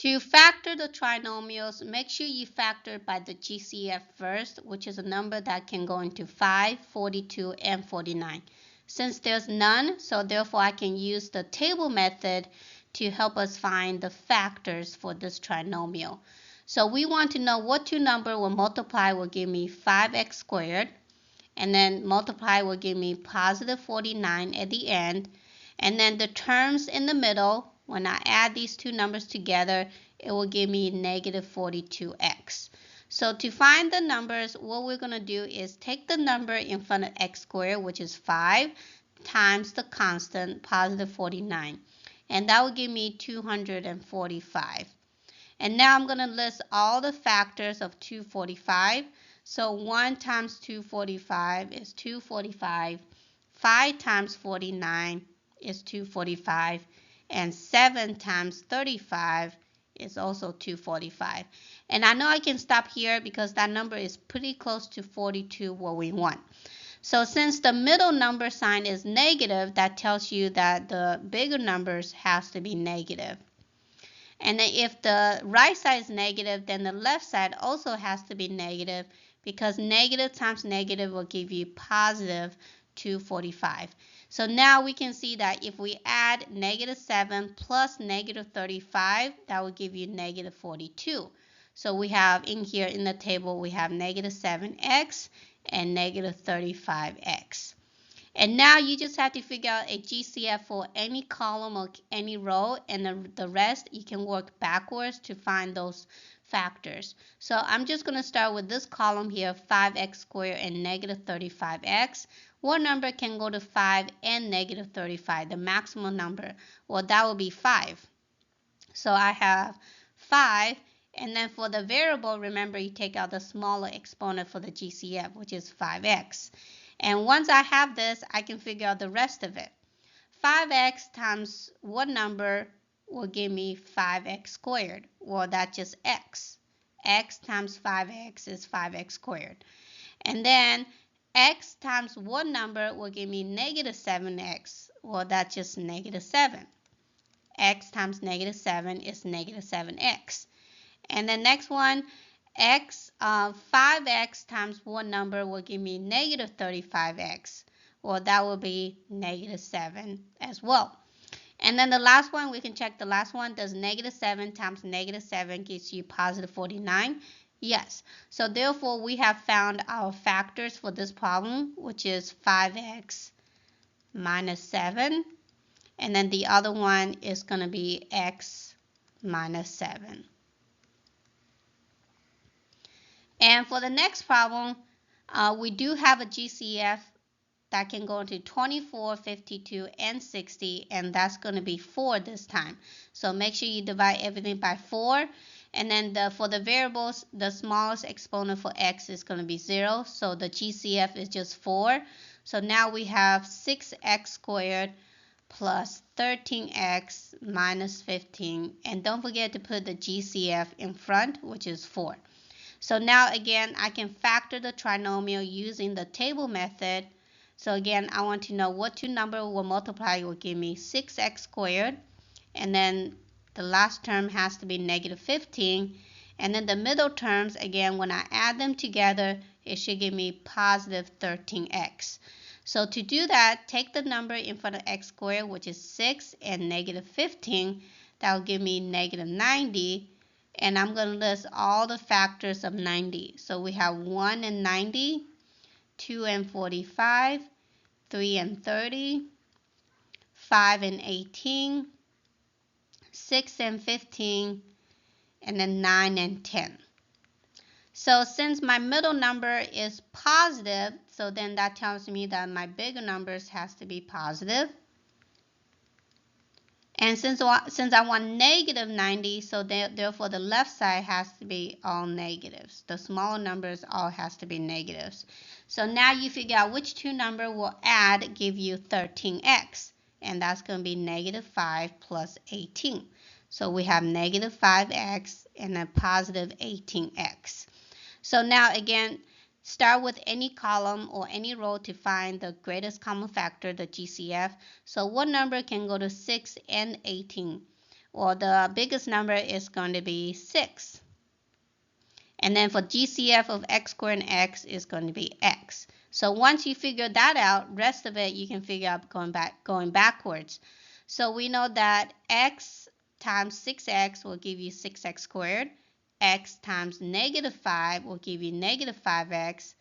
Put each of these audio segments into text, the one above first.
To factor the trinomials, make sure you factor by the GCF first, which is a number that can go into 5, 42, and 49. Since there's none, so therefore I can use the table method to help us find the factors for this trinomial. So we want to know what two numbers will multiply will give me 5x squared, and then multiply will give me positive 49 at the end, and then the terms in the middle, when I add these two numbers together, it will give me negative 42x. So to find the numbers, what we're going to do is take the number in front of x squared, which is 5, times the constant, positive 49. And that will give me 245. And now I'm going to list all the factors of 245. So 1 times 245 is 245. 5 times 49 is 245. And 7 times 35 is also 245. And I know I can stop here because that number is pretty close to 42, what we want. So since the middle number sign is negative, that tells you that the bigger numbers has to be negative. And then if the right side is negative, then the left side also has to be negative, because negative times negative will give you positive 245. So now we can see that if we add negative 7 plus negative 35, that will give you negative 42. So we have in here in the table, we have negative 7x and negative 35x. And now you just have to figure out a GCF for any column or any row, and the rest you can work backwards to find those factors. So I'm just going to start with this column here, 5x squared and negative 35x. What number can go to 5 and negative 35, the maximum number? Well, that would be 5. So I have 5, and then for the variable, remember you take out the smaller exponent for the GCF, which is 5x. And once I have this, I can figure out the rest of it. 5x times what number will give me 5x squared? Well, that's just x. X times 5x is 5x squared. And then x times what number will give me negative 7x? Well, that's just negative 7. X times negative 7 is negative 7x. And the next one, 5x times what number will give me negative 35x? Well, that will be negative 7 as well. And then the last one, we can check the last one. Does negative 7 times negative 7 gives you positive 49? Yes. So therefore, we have found our factors for this problem, which is 5x minus 7. And then the other one is going to be x minus 7. And for the next problem, we do have a GCF that can go into 24, 52, and 60, and that's going to be 4 this time. So make sure you divide everything by 4. And then for the variables, the smallest exponent for x is going to be 0. So the GCF is just 4. So now we have 6x squared plus 13x minus 15. And don't forget to put the GCF in front, which is 4. So now again, I can factor the trinomial using the table method. So again, I want to know what two numbers will multiply will give me 6x squared. And then the last term has to be negative 15. And then the middle terms, again, when I add them together, it should give me positive 13x. So to do that, take the number in front of x squared, which is 6, and negative 15. That will give me negative 90. And I'm going to list all the factors of 90. So we have 1 and 90, 2 and 45, 3 and 30, 5 and 18, 6 and 15, and then 9 and 10. So since my middle number is positive, so then that tells me that my bigger numbers has to be positive. And since I want negative 90, so therefore the left side has to be all negatives. The smaller numbers all has to be negatives. So now you figure out which two numbers will add, give you 13x. And that's going to be negative 5 plus 18. So we have negative 5x and a positive 18x. So now again, start with any column or any row to find the greatest common factor, the GCF. So what number can go to 6 and 18? or the biggest number is going to be 6. And then for GCF of x squared and x is going to be x. So once you figure that out, rest of it you can figure out going backwards. So we know that x times 6x will give you 6x squared. X times negative 5 will give you negative 5x.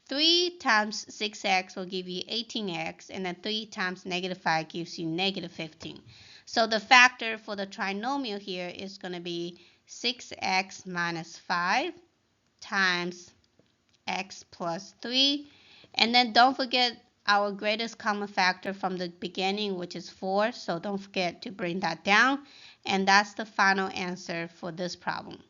3 times 6x will give you 18x, and then 3 times negative 5 gives you negative 15. So the factor for the trinomial here is going to be 6x minus 5 times x plus 3. And then don't forget our greatest common factor from the beginning, which is 4. So don't forget to bring that down. And that's the final answer for this problem.